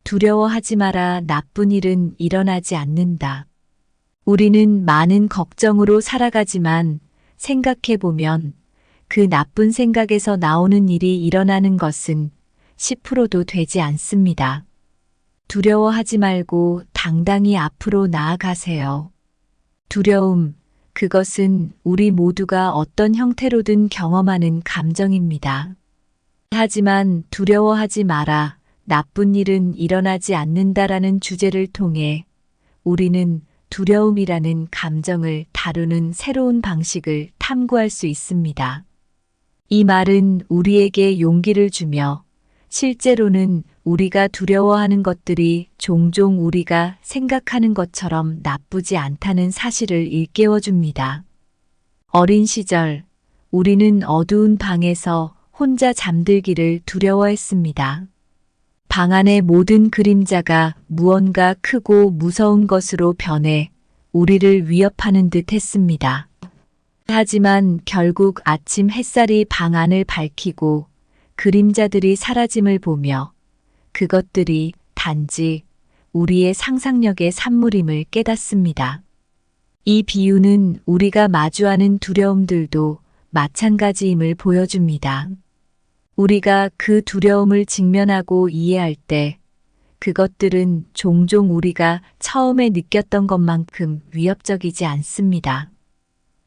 두려워하지 마라. 나쁜 일은 일어나지 않는다. 우리는 많은 걱정으로 살아가지만 생각해보면 그 나쁜 생각에서 나오는 일이 일어나는 것은 10%도 되지 않습니다. 두려워하지 말고 당당히 앞으로 나아가세요. 두려움, 그것은 우리 모두가 어떤 형태로든 경험하는 감정입니다. 하지만 두려워하지 마라. 나쁜 일은 일어나지 않는다라는 주제를 통해 우리는 두려움이라는 감정을 다루는 새로운 방식을 탐구할 수 있습니다. 이 말은 우리에게 용기를 주며 실제로는 우리가 두려워하는 것들이 종종 우리가 생각하는 것처럼 나쁘지 않다는 사실을 일깨워 줍니다. 어린 시절, 우리는 어두운 방에서 혼자 잠들기를 두려워했습니다. 방 안의 모든 그림자가 무언가 크고 무서운 것으로 변해 우리를 위협하는 듯 했습니다. 하지만 결국 아침 햇살이 방 안을 밝히고 그림자들이 사라짐을 보며 그것들이 단지 우리의 상상력의 산물임을 깨닫습니다. 이 비유는 우리가 마주하는 두려움들도 마찬가지임을 보여줍니다. 우리가 그 두려움을 직면하고 이해할 때 그것들은 종종 우리가 처음에 느꼈던 것만큼 위협적이지 않습니다.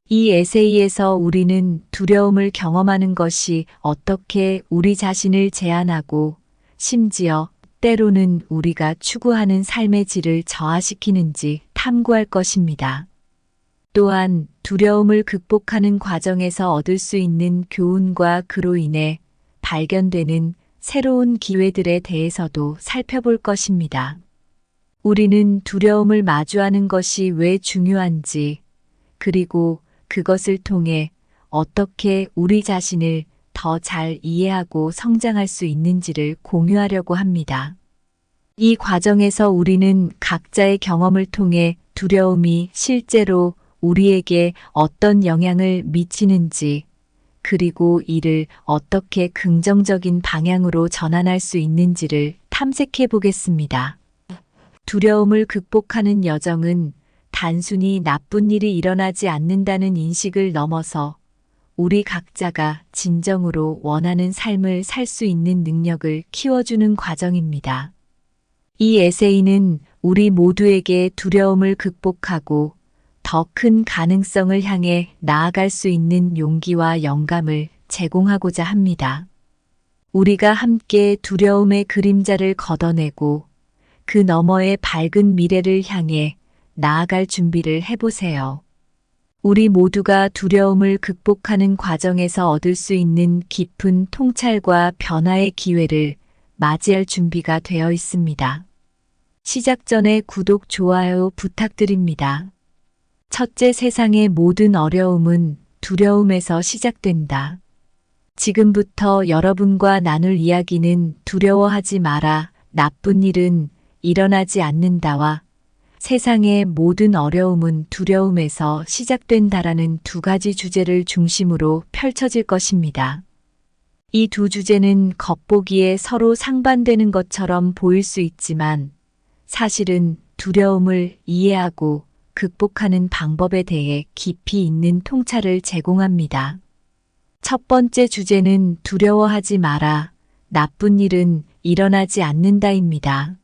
이 에세이에서 우리는 두려움을 경험하는 것이 어떻게 우리 자신을 제한하고 심지어 때로는 우리가 추구하는 삶의 질을 저하시키는지 탐구할 것입니다. 또한 두려움을 극복하는 과정에서 얻을 수 있는 교훈과 그로 인해 발견되는 새로운 기회들에 대해서도 살펴볼 것입니다. 우리는 두려움을 마주하는 것이 왜 중요한지, 그리고 그것을 통해 어떻게 우리 자신을 더 잘 이해하고 성장할 수 있는지를 공유하려고 합니다. 이 과정에서 우리는 각자의 경험을 통해 두려움이 실제로 우리에게 어떤 영향을 미치는지, 그리고 이를 어떻게 긍정적인 방향으로 전환할 수 있는지를 탐색해 보겠습니다. 두려움을 극복하는 여정은 단순히 나쁜 일이 일어나지 않는다는 인식을 넘어서 우리 각자가 진정으로 원하는 삶을 살 수 있는 능력을 키워주는 과정입니다. 이 에세이는 우리 모두에게 두려움을 극복하고 더 큰 가능성을 향해 나아갈 수 있는 용기와 영감을 제공하고자 합니다. 우리가 함께 두려움의 그림자를 걷어내고 그 너머의 밝은 미래를 향해 나아갈 준비를 해보세요. 우리 모두가 두려움을 극복하는 과정에서 얻을 수 있는 깊은 통찰과 변화의 기회를 맞이할 준비가 되어 있습니다. 시작 전에 구독, 좋아요 부탁드립니다. 첫째, 세상의 모든 어려움은 두려움에서 시작된다. 지금부터 여러분과 나눌 이야기는 두려워하지 마라. 나쁜 일은 일어나지 않는다와 세상의 모든 어려움은 두려움에서 시작된다라는 두 가지 주제를 중심으로 펼쳐질 것입니다. 이 두 주제는 겉보기에 서로 상반되는 것처럼 보일 수 있지만 사실은 두려움을 이해하고 극복하는 방법에 대해 깊이 있는 통찰을 제공합니다. 첫 번째 주제는 두려워하지 마라. 나쁜 일은 일어나지 않는다입니다.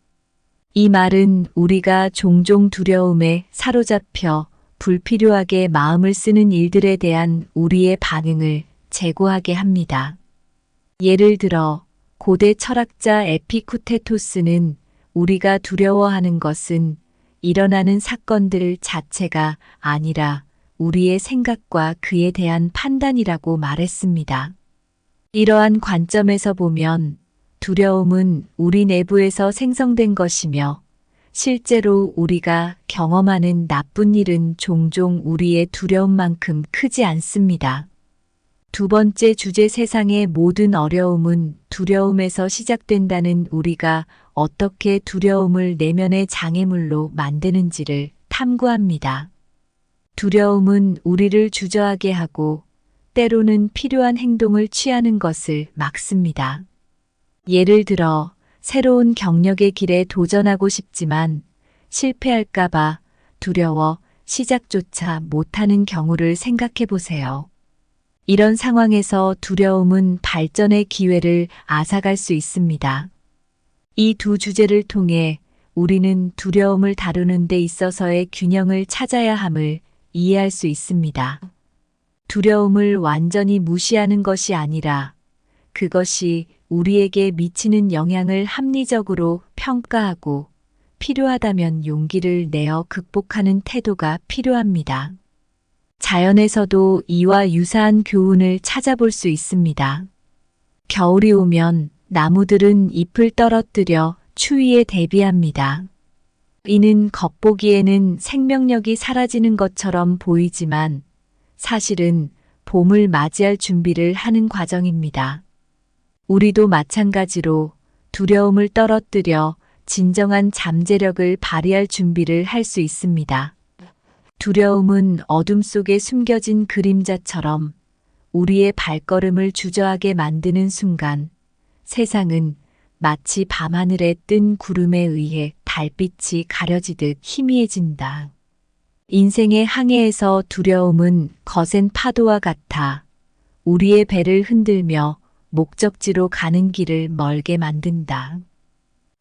이 말은 우리가 종종 두려움에 사로잡혀 불필요하게 마음을 쓰는 일들에 대한 우리의 반응을 재고하게 합니다. 예를 들어 고대 철학자 에피쿠테토스는 우리가 두려워하는 것은 일어나는 사건들 자체가 아니라 우리의 생각과 그에 대한 판단이라고 말했습니다. 이러한 관점에서 보면 두려움은 우리 내부에서 생성된 것이며 실제로 우리가 경험하는 나쁜 일은 종종 우리의 두려움만큼 크지 않습니다. 두 번째 주제, 세상의 모든 어려움은 두려움에서 시작된다는 우리가 어떻게 두려움을 내면의 장애물로 만드는지를 탐구합니다. 두려움은 우리를 주저하게 하고 때로는 필요한 행동을 취하는 것을 막습니다. 예를 들어 새로운 경력의 길에 도전하고 싶지만 실패할까봐 두려워 시작조차 못하는 경우를 생각해 보세요. 이런 상황에서 두려움은 발전의 기회를 앗아갈 수 있습니다. 이 두 주제를 통해 우리는 두려움을 다루는 데 있어서의 균형을 찾아야 함을 이해할 수 있습니다. 두려움을 완전히 무시하는 것이 아니라 그것이 우리에게 미치는 영향을 합리적으로 평가하고 필요하다면 용기를 내어 극복하는 태도가 필요합니다. 자연에서도 이와 유사한 교훈을 찾아볼 수 있습니다. 겨울이 오면 나무들은 잎을 떨어뜨려 추위에 대비합니다. 이는 겉보기에는 생명력이 사라지는 것처럼 보이지만 사실은 봄을 맞이할 준비를 하는 과정입니다. 우리도 마찬가지로 두려움을 떨어뜨려 진정한 잠재력을 발휘할 준비를 할 수 있습니다. 두려움은 어둠 속에 숨겨진 그림자처럼 우리의 발걸음을 주저하게 만드는 순간 세상은 마치 밤하늘에 뜬 구름에 의해 달빛이 가려지듯 희미해진다. 인생의 항해에서 두려움은 거센 파도와 같아 우리의 배를 흔들며 목적지로 가는 길을 멀게 만든다.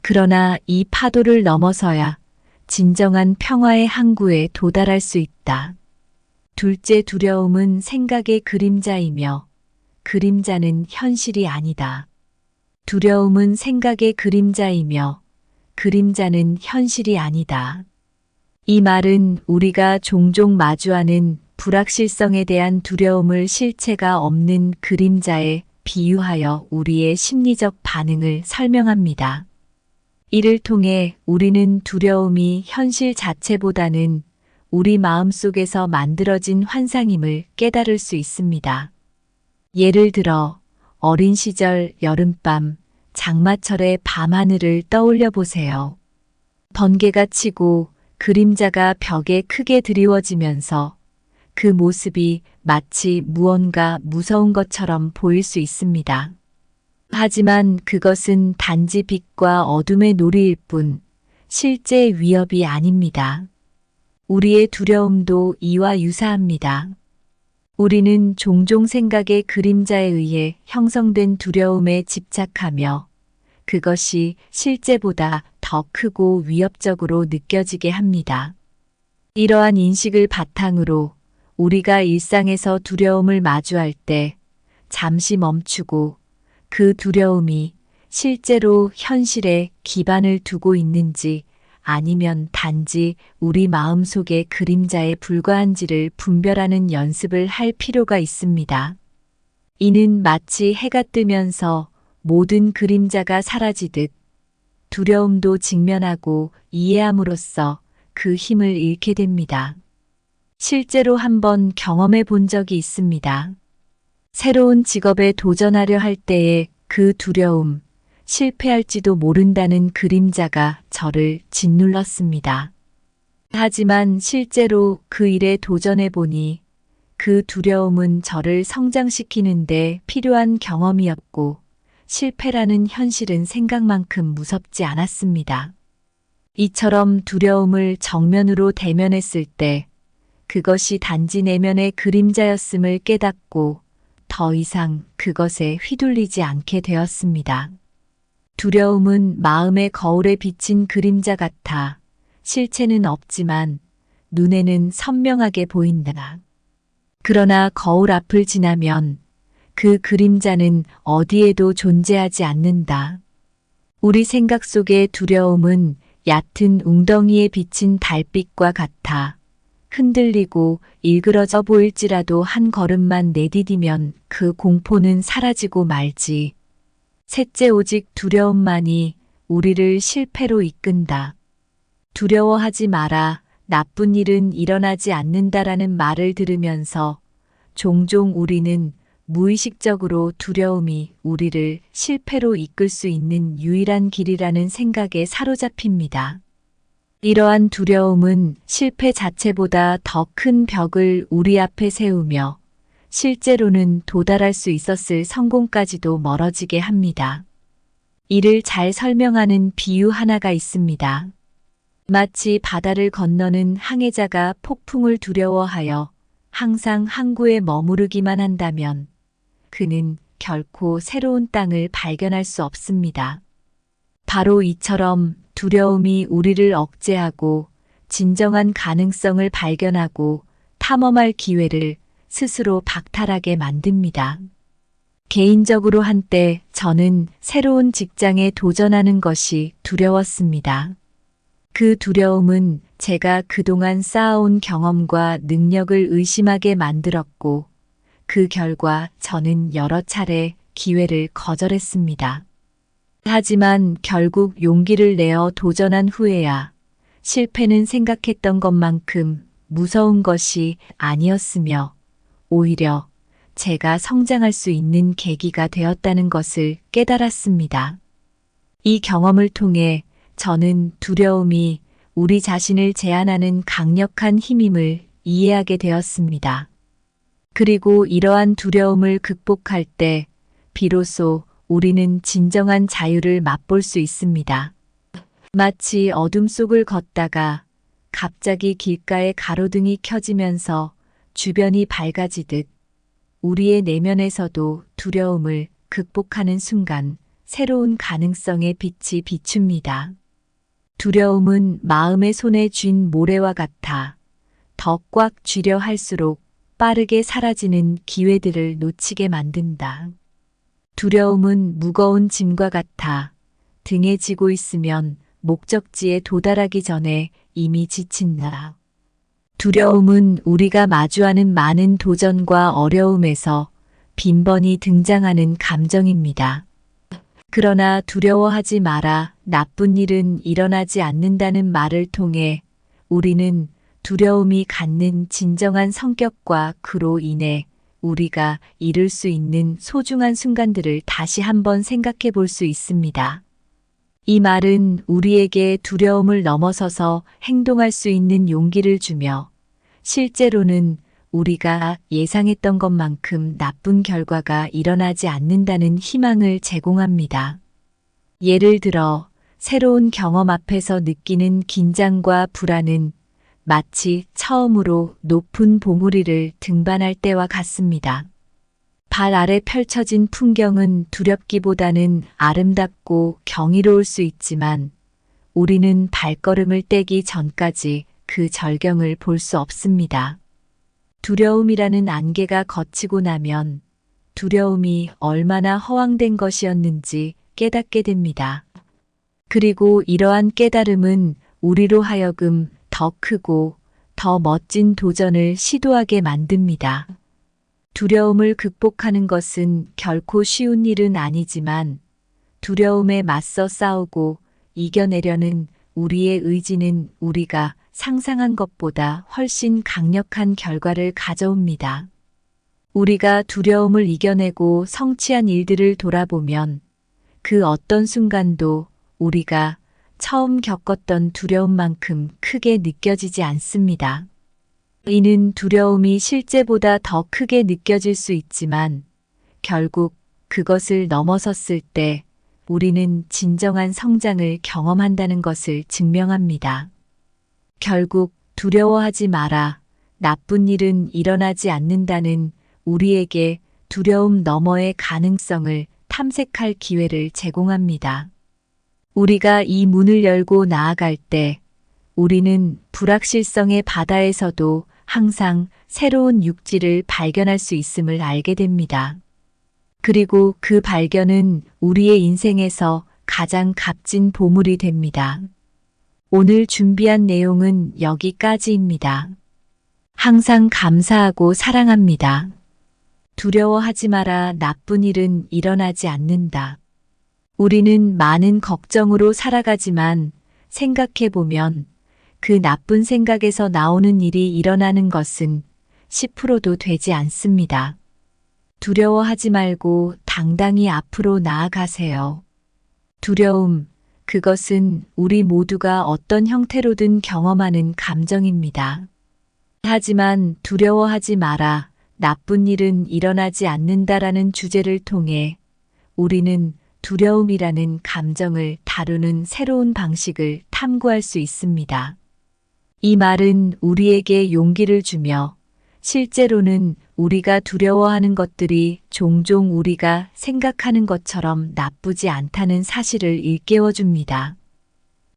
그러나 이 파도를 넘어서야 진정한 평화의 항구에 도달할 수 있다. 둘째, 두려움은 생각의 그림자이며 그림자는 현실이 아니다. 두려움은 생각의 그림자이며 그림자는 현실이 아니다. 이 말은 우리가 종종 마주하는 불확실성에 대한 두려움을 실체가 없는 그림자에 비유하여 우리의 심리적 반응을 설명합니다. 이를 통해 우리는 두려움이 현실 자체보다는 우리 마음속에서 만들어진 환상임을 깨달을 수 있습니다. 예를 들어 어린 시절 여름밤, 장마철의 밤하늘을 떠올려 보세요. 번개가 치고 그림자가 벽에 크게 드리워지면서 그 모습이 마치 무언가 무서운 것처럼 보일 수 있습니다. 하지만 그것은 단지 빛과 어둠의 놀이일 뿐 실제 위협이 아닙니다. 우리의 두려움도 이와 유사합니다. 우리는 종종 생각의 그림자에 의해 형성된 두려움에 집착하며 그것이 실제보다 더 크고 위협적으로 느껴지게 합니다. 이러한 인식을 바탕으로 우리가 일상에서 두려움을 마주할 때 잠시 멈추고 그 두려움이 실제로 현실에 기반을 두고 있는지 아니면 단지 우리 마음속의 그림자에 불과한지를 분별하는 연습을 할 필요가 있습니다. 이는 마치 해가 뜨면서 모든 그림자가 사라지듯 두려움도 직면하고 이해함으로써 그 힘을 잃게 됩니다. 실제로 한번 경험해 본 적이 있습니다. 새로운 직업에 도전하려 할 때의 그 두려움, 실패할지도 모른다는 그림자가 저를 짓눌렀습니다. 하지만 실제로 그 일에 도전해 보니 그 두려움은 저를 성장시키는데 필요한 경험이었고 실패라는 현실은 생각만큼 무섭지 않았습니다. 이처럼 두려움을 정면으로 대면했을 때 그것이 단지 내면의 그림자였음을 깨닫고 더 이상 그것에 휘둘리지 않게 되었습니다. 두려움은 마음의 거울에 비친 그림자 같아 실체는 없지만 눈에는 선명하게 보인다. 그러나 거울 앞을 지나면 그 그림자는 어디에도 존재하지 않는다. 우리 생각 속의 두려움은 얕은 웅덩이에 비친 달빛과 같아 흔들리고 일그러져 보일지라도 한 걸음만 내디디면 그 공포는 사라지고 말지. 셋째, 오직 두려움만이 우리를 실패로 이끈다. 두려워하지 마라. 나쁜 일은 일어나지 않는다라는 말을 들으면서 종종 우리는 무의식적으로 두려움이 우리를 실패로 이끌 수 있는 유일한 길이라는 생각에 사로잡힙니다. 이러한 두려움은 실패 자체보다 더 큰 벽을 우리 앞에 세우며 실제로는 도달할 수 있었을 성공까지도 멀어지게 합니다. 이를 잘 설명하는 비유 하나가 있습니다. 마치 바다를 건너는 항해자가 폭풍을 두려워하여 항상 항구에 머무르기만 한다면 그는 결코 새로운 땅을 발견할 수 없습니다. 바로 이처럼 두려움이 우리를 억제하고 진정한 가능성을 발견하고 탐험할 기회를 스스로 박탈하게 만듭니다. 개인적으로 한때 저는 새로운 직장에 도전하는 것이 두려웠습니다. 그 두려움은 제가 그동안 쌓아온 경험과 능력을 의심하게 만들었고, 그 결과 저는 여러 차례 기회를 거절했습니다. 하지만 결국 용기를 내어 도전한 후에야 실패는 생각했던 것만큼 무서운 것이 아니었으며 오히려 제가 성장할 수 있는 계기가 되었다는 것을 깨달았습니다. 이 경험을 통해 저는 두려움이 우리 자신을 제한하는 강력한 힘임을 이해하게 되었습니다. 그리고 이러한 두려움을 극복할 때 비로소 우리는 진정한 자유를 맛볼 수 있습니다. 마치 어둠 속을 걷다가 갑자기 길가에 가로등이 켜지면서 주변이 밝아지듯 우리의 내면에서도 두려움을 극복하는 순간 새로운 가능성의 빛이 비춥니다. 두려움은 마음의 손에 쥔 모래와 같아 더 꽉 쥐려 할수록 빠르게 사라지는 기회들을 놓치게 만든다. 두려움은 무거운 짐과 같아 등에 지고 있으면 목적지에 도달하기 전에 이미 지친다. 두려움은 우리가 마주하는 많은 도전과 어려움에서 빈번히 등장하는 감정입니다. 그러나 두려워하지 마라, 나쁜 일은 일어나지 않는다는 말을 통해 우리는 두려움이 갖는 진정한 성격과 그로 인해 우리가 이룰 수 있는 소중한 순간들을 다시 한번 생각해 볼 수 있습니다. 이 말은 우리에게 두려움을 넘어서서 행동할 수 있는 용기를 주며 실제로는 우리가 예상했던 것만큼 나쁜 결과가 일어나지 않는다는 희망을 제공합니다. 예를 들어 새로운 경험 앞에서 느끼는 긴장과 불안은 마치 처음으로 높은 봉우리를 등반할 때와 같습니다. 발 아래 펼쳐진 풍경은 두렵기보다는 아름답고 경이로울 수 있지만 우리는 발걸음을 떼기 전까지 그 절경을 볼 수 없습니다. 두려움이라는 안개가 걷히고 나면 두려움이 얼마나 허황된 것이었는지 깨닫게 됩니다. 그리고 이러한 깨달음은 우리로 하여금 더 크고 더 멋진 도전을 시도하게 만듭니다. 두려움을 극복하는 것은 결코 쉬운 일은 아니지만 두려움에 맞서 싸우고 이겨내려는 우리의 의지는 우리가 상상한 것보다 훨씬 강력한 결과를 가져옵니다. 우리가 두려움을 이겨내고 성취한 일들을 돌아보면 그 어떤 순간도 우리가 처음 겪었던 두려움만큼 크게 느껴지지 않습니다. 이는 두려움이 실제보다 더 크게 느껴질 수 있지만 결국 그것을 넘어섰을 때 우리는 진정한 성장을 경험한다는 것을 증명합니다. 결국 두려워하지 마라, 나쁜 일은 일어나지 않는다는 우리에게 두려움 너머의 가능성을 탐색할 기회를 제공합니다. 우리가 이 문을 열고 나아갈 때 우리는 불확실성의 바다에서도 항상 새로운 육지를 발견할 수 있음을 알게 됩니다. 그리고 그 발견은 우리의 인생에서 가장 값진 보물이 됩니다. 오늘 준비한 내용은 여기까지입니다. 항상 감사하고 사랑합니다. 두려워하지 마라, 나쁜 일은 일어나지 않는다. 우리는 많은 걱정으로 살아가지만 생각해보면 그 나쁜 생각에서 나오는 일이 일어나는 것은 10%도 되지 않습니다. 두려워하지 말고 당당히 앞으로 나아가세요. 두려움, 그것은 우리 모두가 어떤 형태로든 경험하는 감정입니다. 하지만 두려워하지 마라, 나쁜 일은 일어나지 않는다라는 주제를 통해 우리는 두려움이라는 감정을 다루는 새로운 방식을 탐구할 수 있습니다. 이 말은 우리에게 용기를 주며 실제로는 우리가 두려워하는 것들이 종종 우리가 생각하는 것처럼 나쁘지 않다는 사실을 일깨워 줍니다.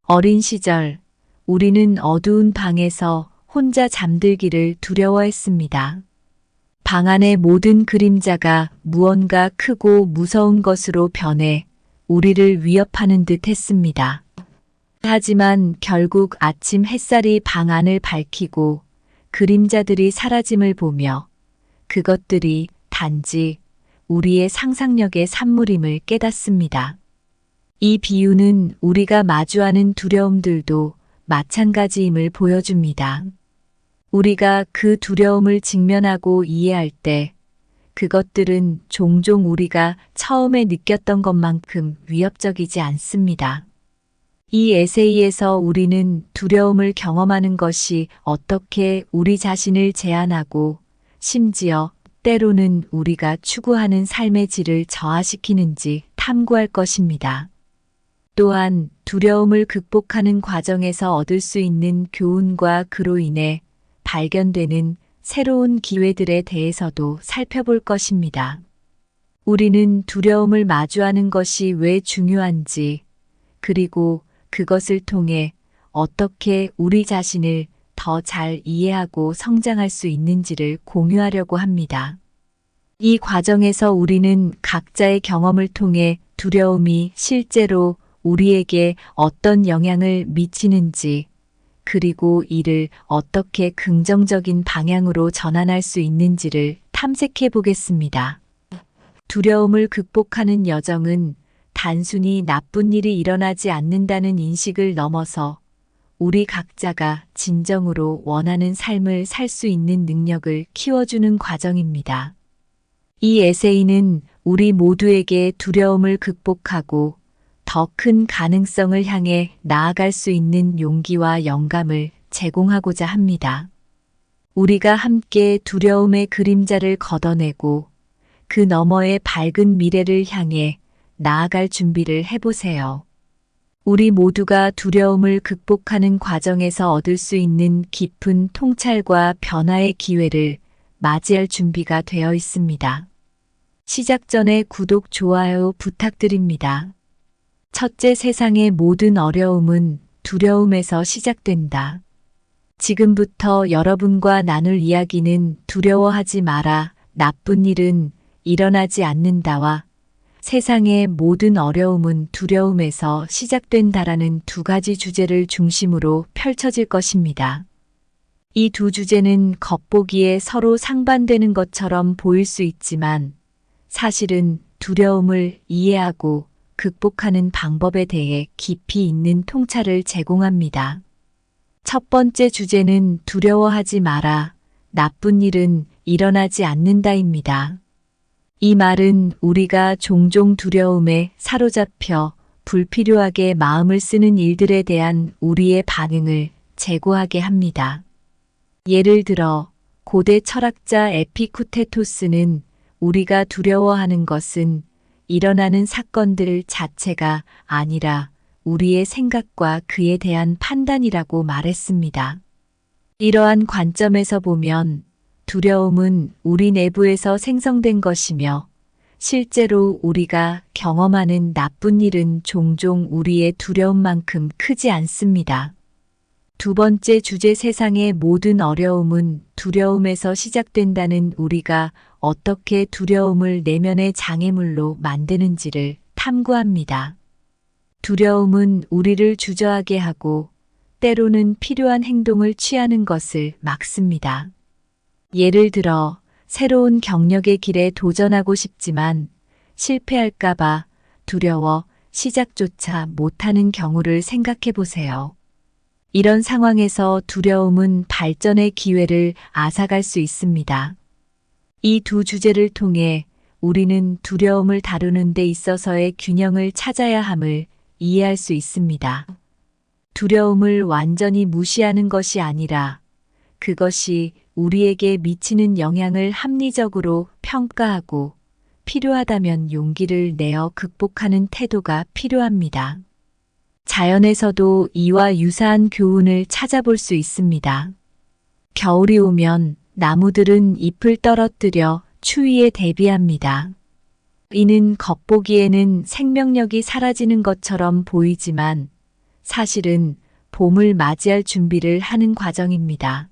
어린 시절 우리는 어두운 방에서 혼자 잠들기를 두려워했습니다. 방 안의 모든 그림자가 무언가 크고 무서운 것으로 변해 우리를 위협하는 듯 했습니다. 하지만 결국 아침 햇살이 방 안을 밝히고 그림자들이 사라짐을 보며 그것들이 단지 우리의 상상력의 산물임을 깨닫습니다. 이 비유는 우리가 마주하는 두려움들도 마찬가지임을 보여줍니다. 우리가 그 두려움을 직면하고 이해할 때 그것들은 종종 우리가 처음에 느꼈던 것만큼 위협적이지 않습니다. 이 에세이에서 우리는 두려움을 경험하는 것이 어떻게 우리 자신을 제한하고 심지어 때로는 우리가 추구하는 삶의 질을 저하시키는지 탐구할 것입니다. 또한 두려움을 극복하는 과정에서 얻을 수 있는 교훈과 그로 인해 발견되는 새로운 기회들에 대해서도 살펴볼 것입니다. 우리는 두려움을 마주하는 것이 왜 중요한지, 그리고 그것을 통해 어떻게 우리 자신을 더 잘 이해하고 성장할 수 있는지를 공유하려고 합니다. 이 과정에서 우리는 각자의 경험을 통해 두려움이 실제로 우리에게 어떤 영향을 미치는지, 그리고 이를 어떻게 긍정적인 방향으로 전환할 수 있는지를 탐색해 보겠습니다. 두려움을 극복하는 여정은 단순히 나쁜 일이 일어나지 않는다는 인식을 넘어서 우리 각자가 진정으로 원하는 삶을 살 수 있는 능력을 키워주는 과정입니다. 이 에세이는 우리 모두에게 두려움을 극복하고 더 큰 가능성을 향해 나아갈 수 있는 용기와 영감을 제공하고자 합니다. 우리가 함께 두려움의 그림자를 걷어내고 그 너머의 밝은 미래를 향해 나아갈 준비를 해보세요. 우리 모두가 두려움을 극복하는 과정에서 얻을 수 있는 깊은 통찰과 변화의 기회를 맞이할 준비가 되어 있습니다. 시작 전에 구독, 좋아요 부탁드립니다. 첫째, 세상의 모든 어려움은 두려움에서 시작된다. 지금부터 여러분과 나눌 이야기는 두려워하지 마라, 나쁜 일은 일어나지 않는다와 세상의 모든 어려움은 두려움에서 시작된다라는 두 가지 주제를 중심으로 펼쳐질 것입니다. 이 두 주제는 겉보기에 서로 상반되는 것처럼 보일 수 있지만 사실은 두려움을 이해하고 극복하는 방법에 대해 깊이 있는 통찰을 제공합니다. 첫 번째 주제는 두려워하지 마라, 나쁜 일은 일어나지 않는다입니다. 이 말은 우리가 종종 두려움에 사로잡혀 불필요하게 마음을 쓰는 일들에 대한 우리의 반응을 재고하게 합니다. 예를 들어 고대 철학자 에피쿠테토스는 우리가 두려워하는 것은 일어나는 사건들 자체가 아니라 우리의 생각과 그에 대한 판단이라고 말했습니다. 이러한 관점에서 보면 두려움은 우리 내부에서 생성된 것이며 실제로 우리가 경험하는 나쁜 일은 종종 우리의 두려움만큼 크지 않습니다. 두 번째 주제, 세상의 모든 어려움은 두려움에서 시작된다는 우리가 어떻게 두려움을 내면의 장애물로 만드는지를 탐구합니다. 두려움은 우리를 주저하게 하고 때로는 필요한 행동을 취하는 것을 막습니다. 예를 들어 새로운 경력의 길에 도전하고 싶지만 실패할까봐 두려워 시작조차 못하는 경우를 생각해 보세요. 이런 상황에서 두려움은 발전의 기회를 앗아갈 수 있습니다. 이 두 주제를 통해 우리는 두려움을 다루는 데 있어서의 균형을 찾아야 함을 이해할 수 있습니다. 두려움을 완전히 무시하는 것이 아니라 그것이 우리에게 미치는 영향을 합리적으로 평가하고 필요하다면 용기를 내어 극복하는 태도가 필요합니다. 자연에서도 이와 유사한 교훈을 찾아볼 수 있습니다. 겨울이 오면 나무들은 잎을 떨어뜨려 추위에 대비합니다. 이는 겉보기에는 생명력이 사라지는 것처럼 보이지만 사실은 봄을 맞이할 준비를 하는 과정입니다.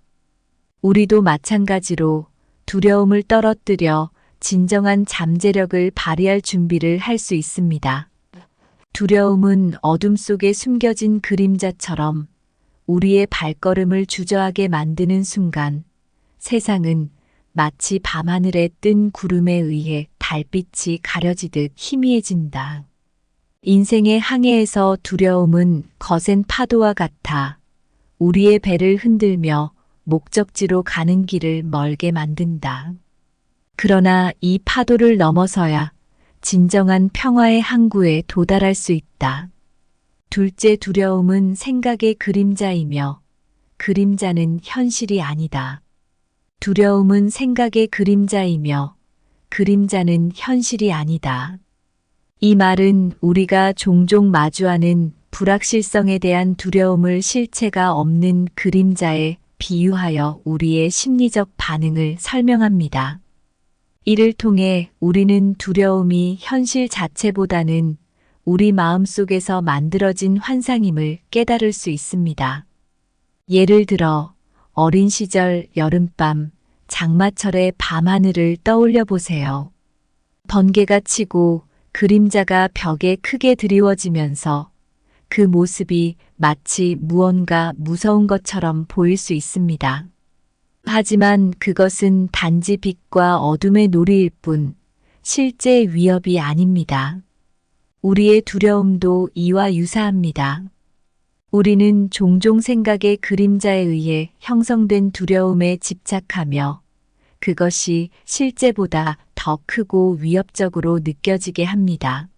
우리도 마찬가지로 두려움을 떨어뜨려 진정한 잠재력을 발휘할 준비를 할 수 있습니다. 두려움은 어둠 속에 숨겨진 그림자처럼 우리의 발걸음을 주저하게 만드는 순간 세상은 마치 밤하늘에 뜬 구름에 의해 달빛이 가려지듯 희미해진다. 인생의 항해에서 두려움은 거센 파도와 같아 우리의 배를 흔들며 목적지로 가는 길을 멀게 만든다. 그러나 이 파도를 넘어서야 진정한 평화의 항구에 도달할 수 있다. 둘째, 두려움은 생각의 그림자이며 그림자는 현실이 아니다. 두려움은 생각의 그림자이며 그림자는 현실이 아니다. 이 말은 우리가 종종 마주하는 불확실성에 대한 두려움을 실체가 없는 그림자에 비유하여 우리의 심리적 반응을 설명합니다. 이를 통해 우리는 두려움이 현실 자체보다는 우리 마음속에서 만들어진 환상임을 깨달을 수 있습니다. 예를 들어 어린 시절 여름밤, 장마철의 밤하늘을 떠올려 보세요. 번개가 치고 그림자가 벽에 크게 드리워지면서 그 모습이 마치 무언가 무서운 것처럼 보일 수 있습니다. 하지만 그것은 단지 빛과 어둠의 놀이일 뿐 실제 위협이 아닙니다. 우리의 두려움도 이와 유사합니다. 우리는 종종 생각의 그림자에 의해 형성된 두려움에 집착하며 그것이 실제보다 더 크고 위협적으로 느껴지게 합니다.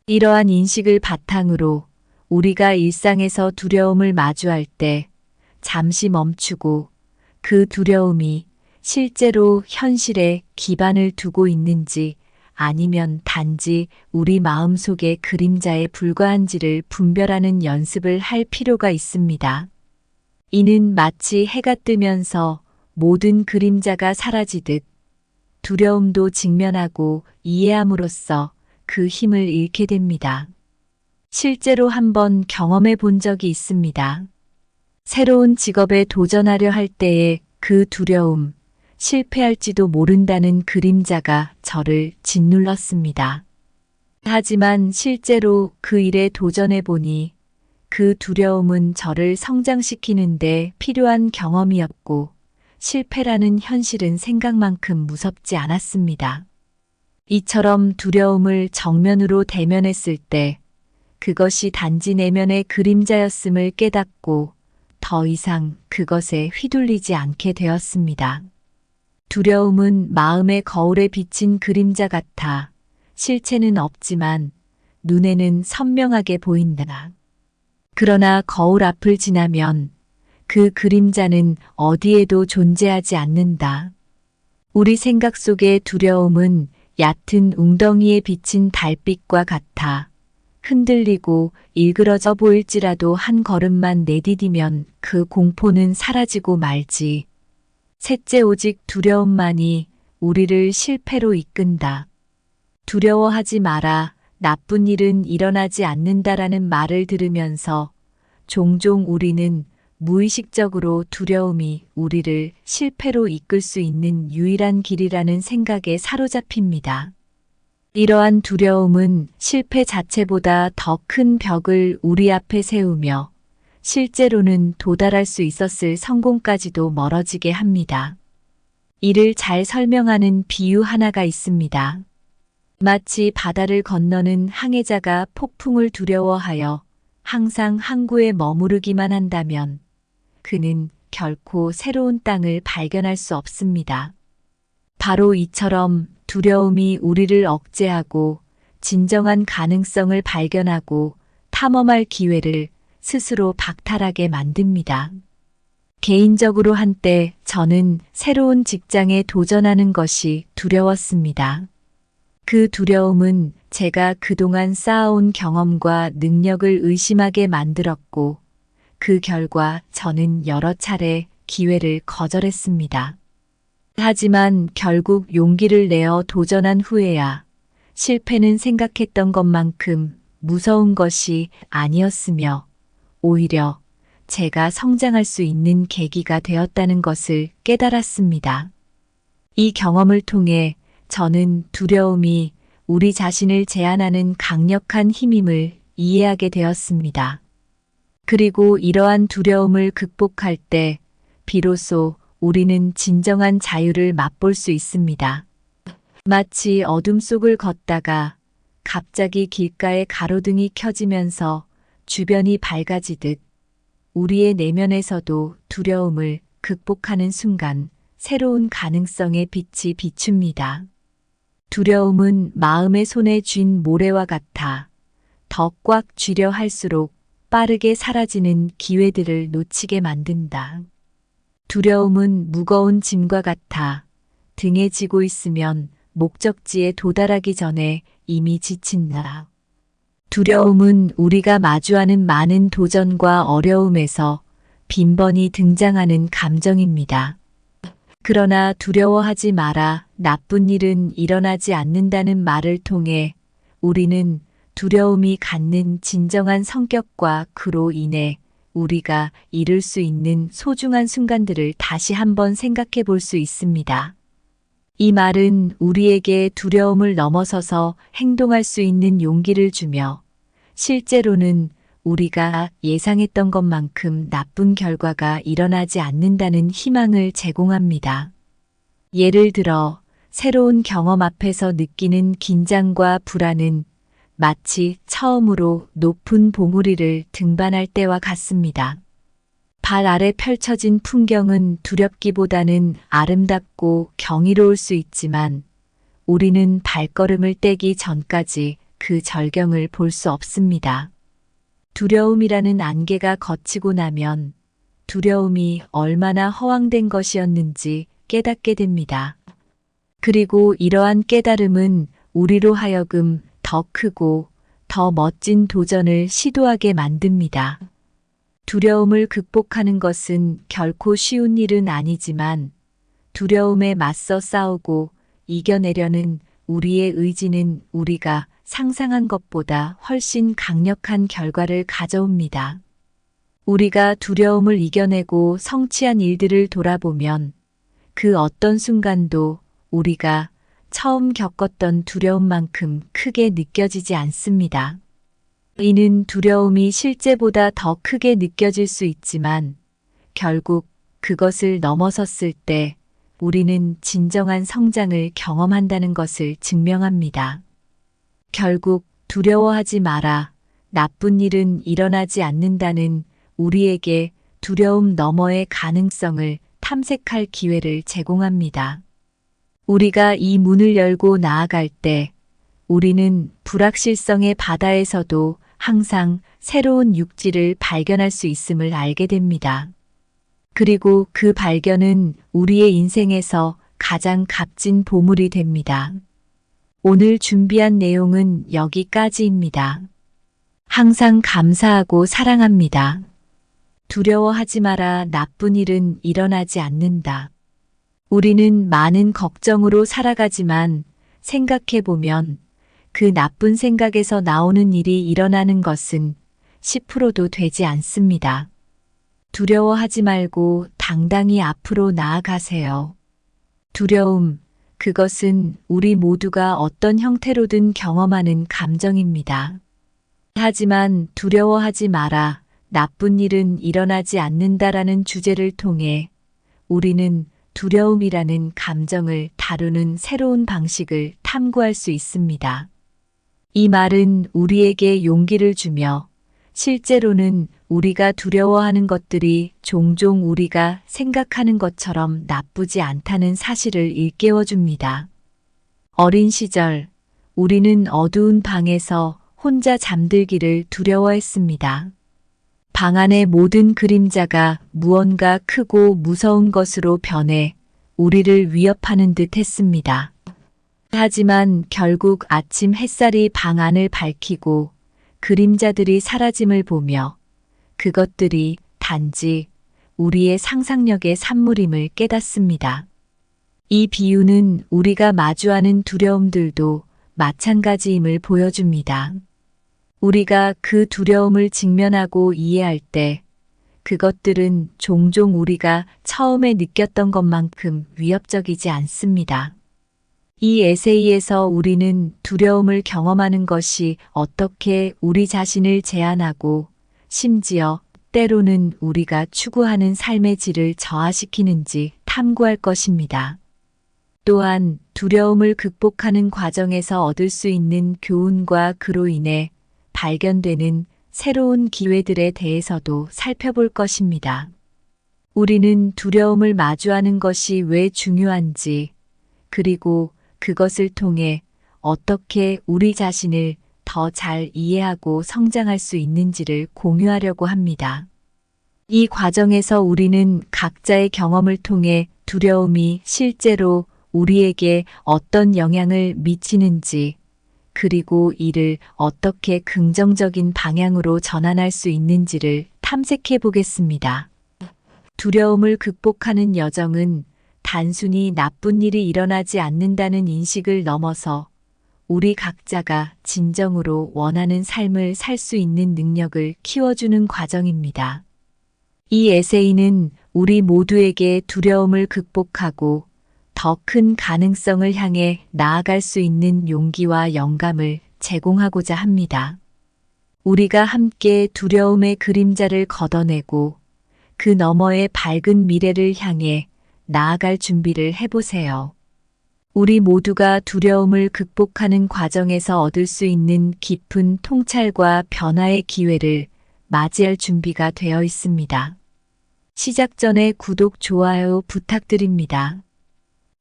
이러한 인식을 바탕으로 우리가 일상에서 두려움을 마주할 때 잠시 멈추고 그 두려움이 실제로 현실에 기반을 두고 있는지 아니면 단지 우리 마음속의 그림자에 불과한지를 분별하는 연습을 할 필요가 있습니다. 이는 마치 해가 뜨면서 모든 그림자가 사라지듯 두려움도 직면하고 이해함으로써 그 힘을 잃게 됩니다. 실제로 한번 경험해 본 적이 있습니다. 새로운 직업에 도전하려 할 때의 그 두려움, 실패할지도 모른다는 그림자가 저를 짓눌렀습니다. 하지만 실제로 그 일에 도전해 보니 그 두려움은 저를 성장시키는데 필요한 경험이었고 실패라는 현실은 생각만큼 무섭지 않았습니다. 이처럼 두려움을 정면으로 대면했을 때 그것이 단지 내면의 그림자였음을 깨닫고 더 이상 그것에 휘둘리지 않게 되었습니다. 두려움은 마음의 거울에 비친 그림자 같아 실체는 없지만 눈에는 선명하게 보인다. 그러나 거울 앞을 지나면 그 그림자는 어디에도 존재하지 않는다. 우리 생각 속의 두려움은 얕은 웅덩이에 비친 달빛과 같아 흔들리고 일그러져 보일지라도 한 걸음만 내디디면 그 공포는 사라지고 말지. 셋째, 오직 두려움만이 우리를 실패로 이끈다. 두려워하지 마라. 나쁜 일은 일어나지 않는다라는 말을 들으면서 종종 우리는 무의식적으로 두려움이 우리를 실패로 이끌 수 있는 유일한 길이라는 생각에 사로잡힙니다. 이러한 두려움은 실패 자체보다 더 큰 벽을 우리 앞에 세우며 실제로는 도달할 수 있었을 성공까지도 멀어지게 합니다. 이를 잘 설명하는 비유 하나가 있습니다. 마치 바다를 건너는 항해자가 폭풍을 두려워하여 항상 항구에 머무르기만 한다면 그는 결코 새로운 땅을 발견할 수 없습니다. 바로 이처럼 두려움이 우리를 억제하고 진정한 가능성을 발견하고 탐험할 기회를 스스로 박탈하게 만듭니다. 개인적으로 한때 저는 새로운 직장에 도전하는 것이 두려웠습니다. 그 두려움은 제가 그동안 쌓아온 경험과 능력을 의심하게 만들었고, 그 결과 저는 여러 차례 기회를 거절했습니다. 하지만 결국 용기를 내어 도전한 후에야 실패는 생각했던 것만큼 무서운 것이 아니었으며 오히려 제가 성장할 수 있는 계기가 되었다는 것을 깨달았습니다. 이 경험을 통해 저는 두려움이 우리 자신을 제한하는 강력한 힘임을 이해하게 되었습니다. 그리고 이러한 두려움을 극복할 때 비로소 우리는 진정한 자유를 맛볼 수 있습니다. 마치 어둠 속을 걷다가 갑자기 길가에 가로등이 켜지면서 주변이 밝아지듯 우리의 내면에서도 두려움을 극복하는 순간 새로운 가능성의 빛이 비춥니다. 두려움은 마음의 손에 쥔 모래와 같아 더 꽉 쥐려 할수록 빠르게 사라지는 기회들을 놓치게 만든다. 두려움은 무거운 짐과 같아 등에 지고 있으면 목적지에 도달하기 전에 이미 지친다. 두려움은 우리가 마주하는 많은 도전과 어려움에서 빈번히 등장하는 감정입니다. 그러나 두려워하지 마라, 나쁜 일은 일어나지 않는다는 말을 통해 우리는 두려움이 갖는 진정한 성격과 그로 인해 우리가 이룰 수 있는 소중한 순간들을 다시 한번 생각해 볼 수 있습니다. 이 말은 우리에게 두려움을 넘어서서 행동할 수 있는 용기를 주며 실제로는 우리가 예상했던 것만큼 나쁜 결과가 일어나지 않는다는 희망을 제공합니다. 예를 들어 새로운 경험 앞에서 느끼는 긴장과 불안은 마치 처음으로 높은 봉우리를 등반할 때와 같습니다. 발 아래 펼쳐진 풍경은 두렵기보다는 아름답고 경이로울 수 있지만 우리는 발걸음을 떼기 전까지 그 절경을 볼 수 없습니다. 두려움이라는 안개가 걷히고 나면 두려움이 얼마나 허황된 것이었는지 깨닫게 됩니다. 그리고 이러한 깨달음은 우리로 하여금 더 크고 더 멋진 도전을 시도하게 만듭니다. 두려움을 극복하는 것은 결코 쉬운 일은 아니지만 두려움에 맞서 싸우고 이겨내려는 우리의 의지는 우리가 상상한 것보다 훨씬 강력한 결과를 가져옵니다. 우리가 두려움을 이겨내고 성취한 일들을 돌아보면 그 어떤 순간도 우리가 처음 겪었던 두려움만큼 크게 느껴지지 않습니다. 이는 두려움이 실제보다 더 크게 느껴질 수 있지만 결국 그것을 넘어섰을 때 우리는 진정한 성장을 경험한다는 것을 증명합니다. 결국 두려워하지 마라. 나쁜 일은 일어나지 않는다는 우리에게 두려움 너머의 가능성을 탐색할 기회를 제공합니다. 우리가 이 문을 열고 나아갈 때 우리는 불확실성의 바다에서도 항상 새로운 육지를 발견할 수 있음을 알게 됩니다. 그리고 그 발견은 우리의 인생에서 가장 값진 보물이 됩니다. 오늘 준비한 내용은 여기까지입니다. 항상 감사하고 사랑합니다. 두려워하지 마라. 나쁜 일은 일어나지 않는다. 우리는 많은 걱정으로 살아가지만 생각해보면 그 나쁜 생각에서 나오는 일이 일어나는 것은 10%도 되지 않습니다. 두려워하지 말고 당당히 앞으로 나아가세요. 두려움, 그것은 우리 모두가 어떤 형태로든 경험하는 감정입니다. 하지만 두려워하지 마라. 나쁜 일은 일어나지 않는다라는 주제를 통해 우리는 두려움이라는 감정을 다루는 새로운 방식을 탐구할 수 있습니다. 이 말은 우리에게 용기를 주며 실제로는 우리가 두려워하는 것들이 종종 우리가 생각하는 것처럼 나쁘지 않다는 사실을 일깨워 줍니다. 어린 시절 우리는 어두운 방에서 혼자 잠들기를 두려워했습니다. 방 안의 모든 그림자가 무언가 크고 무서운 것으로 변해 우리를 위협하는 듯 했습니다. 하지만 결국 아침 햇살이 방 안을 밝히고 그림자들이 사라짐을 보며 그것들이 단지 우리의 상상력의 산물임을 깨닫습니다. 이 비유는 우리가 마주하는 두려움들도 마찬가지임을 보여줍니다. 우리가 그 두려움을 직면하고 이해할 때 그것들은 종종 우리가 처음에 느꼈던 것만큼 위협적이지 않습니다. 이 에세이에서 우리는 두려움을 경험하는 것이 어떻게 우리 자신을 제한하고 심지어 때로는 우리가 추구하는 삶의 질을 저하시키는지 탐구할 것입니다. 또한 두려움을 극복하는 과정에서 얻을 수 있는 교훈과 그로 인해 발견되는 새로운 기회들에 대해서도 살펴볼 것입니다. 우리는 두려움을 마주하는 것이 왜 중요한지, 그리고 그것을 통해 어떻게 우리 자신을 더 잘 이해하고 성장할 수 있는지를 공유하려고 합니다. 이 과정에서 우리는 각자의 경험을 통해 두려움이 실제로 우리에게 어떤 영향을 미치는지, 그리고 이를 어떻게 긍정적인 방향으로 전환할 수 있는지를 탐색해 보겠습니다. 두려움을 극복하는 여정은 단순히 나쁜 일이 일어나지 않는다는 인식을 넘어서 우리 각자가 진정으로 원하는 삶을 살 수 있는 능력을 키워주는 과정입니다. 이 에세이는 우리 모두에게 두려움을 극복하고 더 큰 가능성을 향해 나아갈 수 있는 용기와 영감을 제공하고자 합니다. 우리가 함께 두려움의 그림자를 걷어내고 그 너머의 밝은 미래를 향해 나아갈 준비를 해보세요. 우리 모두가 두려움을 극복하는 과정에서 얻을 수 있는 깊은 통찰과 변화의 기회를 맞이할 준비가 되어 있습니다. 시작 전에 구독, 좋아요 부탁드립니다.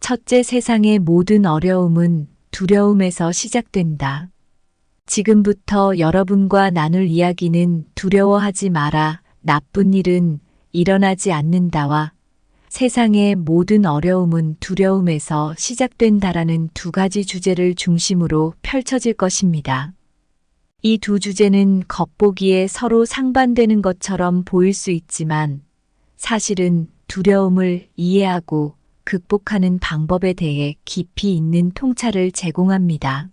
첫째, 세상의 모든 어려움은 두려움에서 시작된다. 지금부터 여러분과 나눌 이야기는 두려워하지 마라, 나쁜 일은 일어나지 않는다와 세상의 모든 어려움은 두려움에서 시작된다라는 두 가지 주제를 중심으로 펼쳐질 것입니다. 이 두 주제는 겉보기에 서로 상반되는 것처럼 보일 수 있지만 사실은 두려움을 이해하고 극복하는 방법에 대해 깊이 있는 통찰을 제공합니다.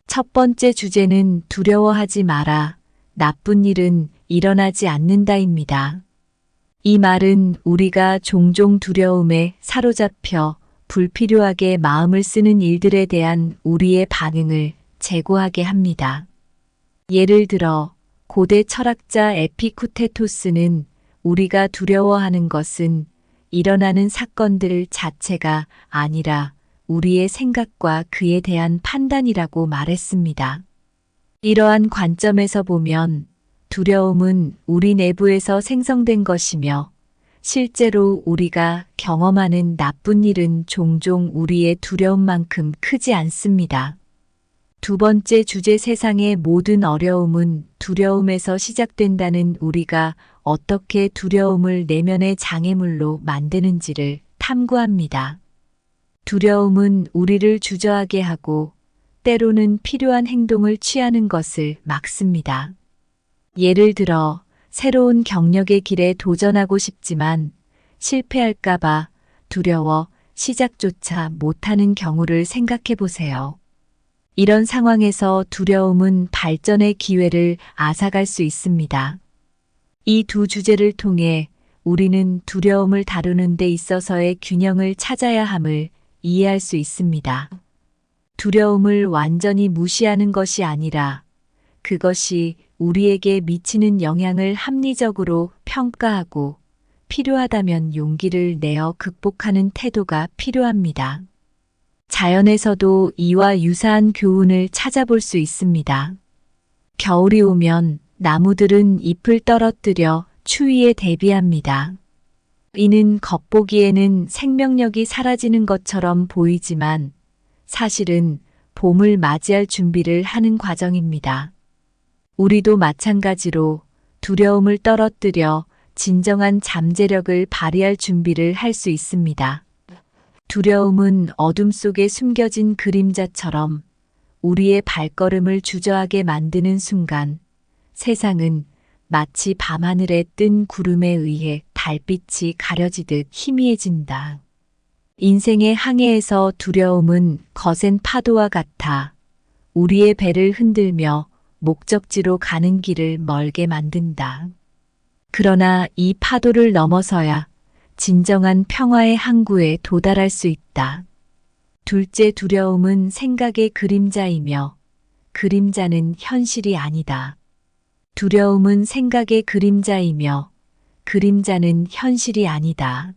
첫 번째 주제는 두려워하지 마라, 나쁜 일은 일어나지 않는다입니다. 이 말은 우리가 종종 두려움에 사로잡혀 불필요하게 마음을 쓰는 일들에 대한 우리의 반응을 재고하게 합니다. 예를 들어 고대 철학자 에피쿠테토스는 우리가 두려워하는 것은 일어나는 사건들 자체가 아니라 우리의 생각과 그에 대한 판단이라고 말했습니다. 이러한 관점에서 보면 두려움은 우리 내부에서 생성된 것이며 실제로 우리가 경험하는 나쁜 일은 종종 우리의 두려움만큼 크지 않습니다. 두 번째 주제, 세상의 모든 어려움은 두려움에서 시작된다는 우리가 어떻게 두려움을 내면의 장애물로 만드는지를 탐구합니다. 두려움은 우리를 주저하게 하고 때로는 필요한 행동을 취하는 것을 막습니다. 예를 들어 새로운 경력의 길에 도전하고 싶지만 실패할까봐 두려워 시작조차 못하는 경우를 생각해 보세요. 이런 상황에서 두려움은 발전의 기회를 앗아갈 수 있습니다. 이 두 주제를 통해 우리는 두려움을 다루는 데 있어서의 균형을 찾아야 함을 이해할 수 있습니다. 두려움을 완전히 무시하는 것이 아니라 그것이 우리에게 미치는 영향을 합리적으로 평가하고 필요하다면 용기를 내어 극복하는 태도가 필요합니다. 자연에서도 이와 유사한 교훈을 찾아볼 수 있습니다. 겨울이 오면 나무들은 잎을 떨어뜨려 추위에 대비합니다. 이는 겉보기에는 생명력이 사라지는 것처럼 보이지만 사실은 봄을 맞이할 준비를 하는 과정입니다. 우리도 마찬가지로 두려움을 떨어뜨려 진정한 잠재력을 발휘할 준비를 할 수 있습니다. 두려움은 어둠 속에 숨겨진 그림자처럼 우리의 발걸음을 주저하게 만드는 순간 세상은 마치 밤하늘에 뜬 구름에 의해 달빛이 가려지듯 희미해진다. 인생의 항해에서 두려움은 거센 파도와 같아 우리의 배를 흔들며 목적지로 가는 길을 멀게 만든다. 그러나 이 파도를 넘어서야 진정한 평화의 항구에 도달할 수 있다. 둘째, 두려움은 생각의 그림자이며 그림자는 현실이 아니다. 두려움은 생각의 그림자이며 그림자는 현실이 아니다.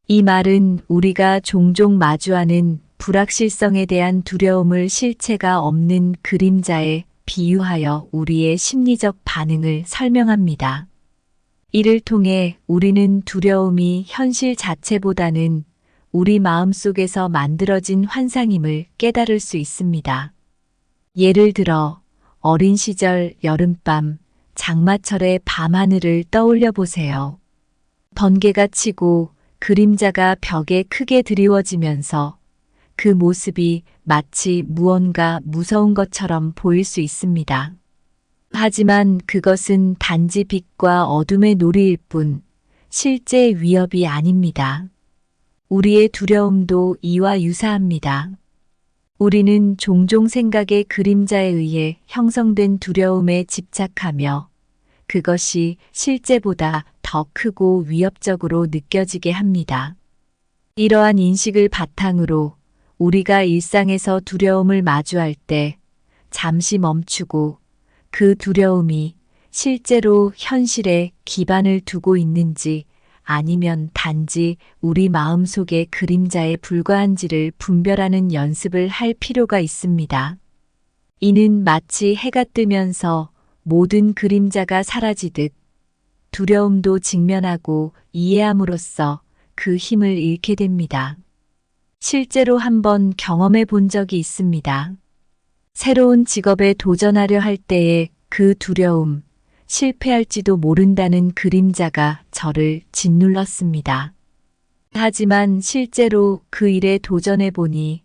이 말은 우리가 종종 마주하는 불확실성에 대한 두려움을 실체가 없는 그림자에 비유하여 우리의 심리적 반응을 설명합니다. 이를 통해 우리는 두려움이 현실 자체보다는 우리 마음속에서 만들어진 환상임을 깨달을 수 있습니다. 예를 들어 어린 시절 여름밤, 장마철의 밤하늘을 떠올려 보세요. 번개가 치고 그림자가 벽에 크게 드리워지면서 그 모습이 마치 무언가 무서운 것처럼 보일 수 있습니다. 하지만 그것은 단지 빛과 어둠의 놀이일 뿐 실제 위협이 아닙니다. 우리의 두려움도 이와 유사합니다. 우리는 종종 생각의 그림자에 의해 형성된 두려움에 집착하며 그것이 실제보다 더 크고 위협적으로 느껴지게 합니다. 이러한 인식을 바탕으로 우리가 일상에서 두려움을 마주할 때 잠시 멈추고 그 두려움이 실제로 현실에 기반을 두고 있는지 아니면 단지 우리 마음속의 그림자에 불과한지를 분별하는 연습을 할 필요가 있습니다. 이는 마치 해가 뜨면서 모든 그림자가 사라지듯 두려움도 직면하고 이해함으로써 그 힘을 잃게 됩니다. 실제로 한번 경험해 본 적이 있습니다. 새로운 직업에 도전하려 할 때의 그 두려움, 실패할지도 모른다는 그림자가 저를 짓눌렀습니다. 하지만 실제로 그 일에 도전해 보니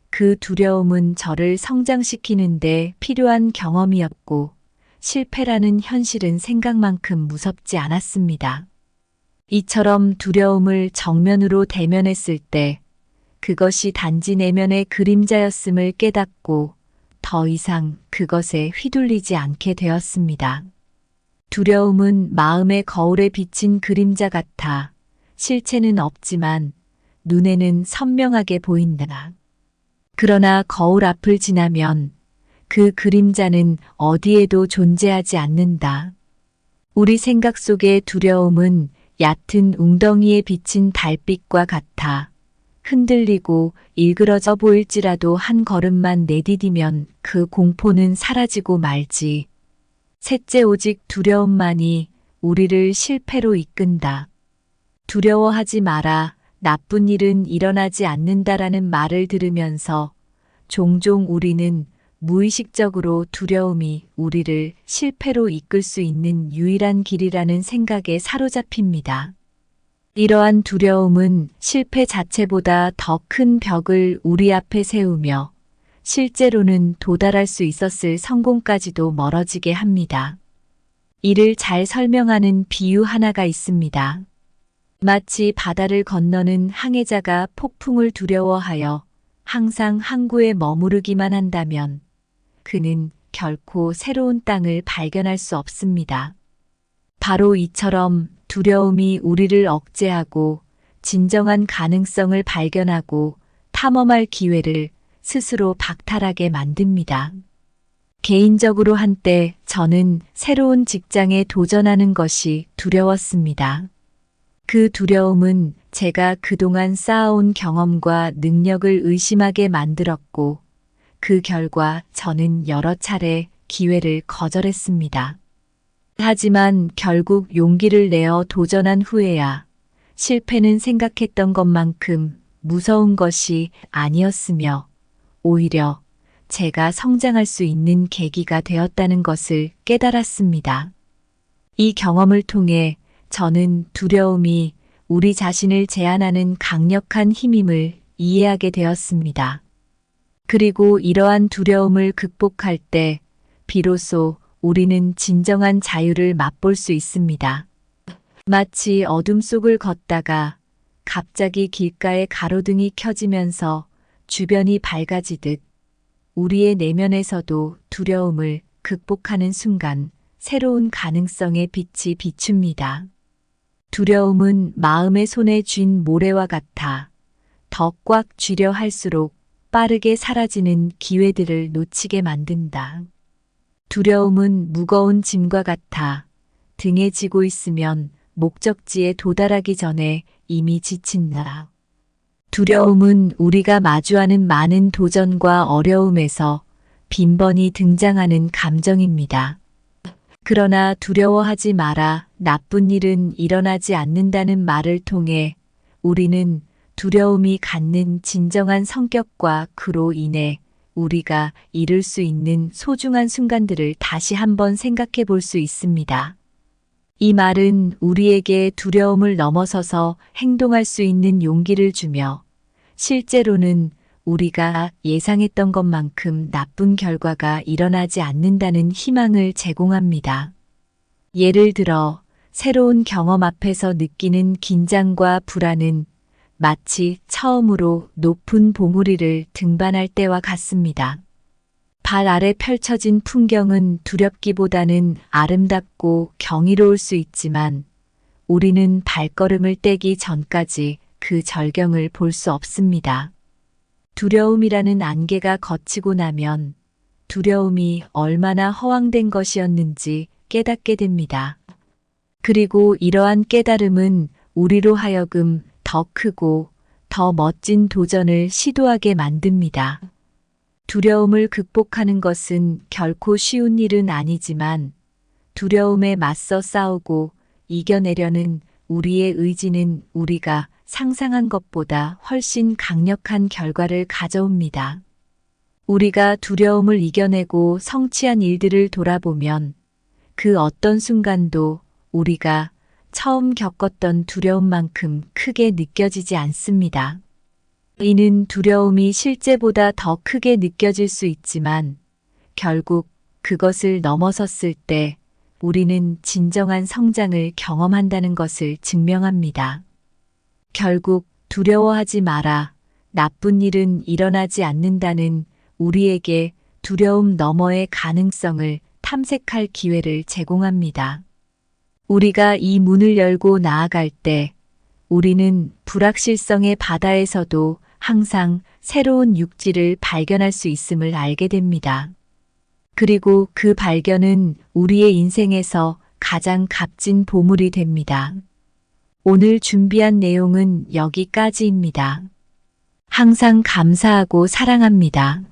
그 두려움은 저를 성장시키는데 필요한 경험이었고 실패라는 현실은 생각만큼 무섭지 않았습니다. 이처럼 두려움을 정면으로 대면했을 때 그것이 단지 내면의 그림자였음을 깨닫고 더 이상 그것에 휘둘리지 않게 되었습니다. 두려움은 마음의 거울에 비친 그림자 같아 실체는 없지만 눈에는 선명하게 보인다. 그러나 거울 앞을 지나면 그 그림자는 어디에도 존재하지 않는다. 우리 생각 속의 두려움은 얕은 웅덩이에 비친 달빛과 같아 흔들리고 일그러져 보일지라도 한 걸음만 내디디면 그 공포는 사라지고 말지. 셋째, 오직 두려움만이 우리를 실패로 이끈다. 두려워하지 마라. 나쁜 일은 일어나지 않는다라는 말을 들으면서 종종 우리는 무의식적으로 두려움이 우리를 실패로 이끌 수 있는 유일한 길이라는 생각에 사로잡힙니다. 이러한 두려움은 실패 자체보다 더 큰 벽을 우리 앞에 세우며 실제로는 도달할 수 있었을 성공까지도 멀어지게 합니다. 이를 잘 설명하는 비유 하나가 있습니다. 마치 바다를 건너는 항해자가 폭풍을 두려워하여 항상 항구에 머무르기만 한다면 그는 결코 새로운 땅을 발견할 수 없습니다. 바로 이처럼 두려움이 우리를 억제하고 진정한 가능성을 발견하고 탐험할 기회를 스스로 박탈하게 만듭니다. 개인적으로 한때 저는 새로운 직장에 도전하는 것이 두려웠습니다. 그 두려움은 제가 그동안 쌓아온 경험과 능력을 의심하게 만들었고 그 결과 저는 여러 차례 기회를 거절했습니다. 하지만 결국 용기를 내어 도전한 후에야 실패는 생각했던 것만큼 무서운 것이 아니었으며 오히려 제가 성장할 수 있는 계기가 되었다는 것을 깨달았습니다. 이 경험을 통해 저는 두려움이 우리 자신을 제한하는 강력한 힘임을 이해하게 되었습니다. 그리고 이러한 두려움을 극복할 때 비로소 우리는 진정한 자유를 맛볼 수 있습니다. 마치 어둠 속을 걷다가 갑자기 길가에 가로등이 켜지면서 주변이 밝아지듯 우리의 내면에서도 두려움을 극복하는 순간 새로운 가능성의 빛이 비춥니다. 두려움은 마음의 손에 쥔 모래와 같아 더 꽉 쥐려 할수록 빠르게 사라지는 기회들을 놓치게 만든다. 두려움은 무거운 짐과 같아 등에 지고 있으면 목적지에 도달하기 전에 이미 지친다. 두려움은 우리가 마주하는 많은 도전과 어려움에서 빈번히 등장하는 감정입니다. 그러나 두려워하지 마라, 나쁜 일은 일어나지 않는다는 말을 통해 우리는 두려움이 갖는 진정한 성격과 그로 인해 우리가 이룰 수 있는 소중한 순간들을 다시 한번 생각해 볼 수 있습니다. 이 말은 우리에게 두려움을 넘어서서 행동할 수 있는 용기를 주며 실제로는 우리가 예상했던 것만큼 나쁜 결과가 일어나지 않는다는 희망을 제공합니다. 예를 들어 새로운 경험 앞에서 느끼는 긴장과 불안은 마치 처음으로 높은 봉우리를 등반할 때와 같습니다. 발 아래 펼쳐진 풍경은 두렵기보다는 아름답고 경이로울 수 있지만 우리는 발걸음을 떼기 전까지 그 절경을 볼 수 없습니다. 두려움이라는 안개가 걷히고 나면 두려움이 얼마나 허황된 것이었는지 깨닫게 됩니다. 그리고 이러한 깨달음은 우리로 하여금 더 크고 더 멋진 도전을 시도하게 만듭니다. 두려움을 극복하는 것은 결코 쉬운 일은 아니지만 두려움에 맞서 싸우고 이겨내려는 우리의 의지는 우리가 상상한 것보다 훨씬 강력한 결과를 가져옵니다. 우리가 두려움을 이겨내고 성취한 일들을 돌아보면 그 어떤 순간도 우리가 처음 겪었던 두려움만큼 크게 느껴지지 않습니다. 이는 두려움이 실제보다 더 크게 느껴질 수 있지만 결국 그것을 넘어섰을 때 우리는 진정한 성장을 경험한다는 것을 증명합니다. 결국 두려워하지 마라, 나쁜 일은 일어나지 않는다는 우리에게 두려움 너머의 가능성을 탐색할 기회를 제공합니다. 우리가 이 문을 열고 나아갈 때 우리는 불확실성의 바다에서도 항상 새로운 육지를 발견할 수 있음을 알게 됩니다. 그리고 그 발견은 우리의 인생에서 가장 값진 보물이 됩니다. 오늘 준비한 내용은 여기까지입니다. 항상 감사하고 사랑합니다.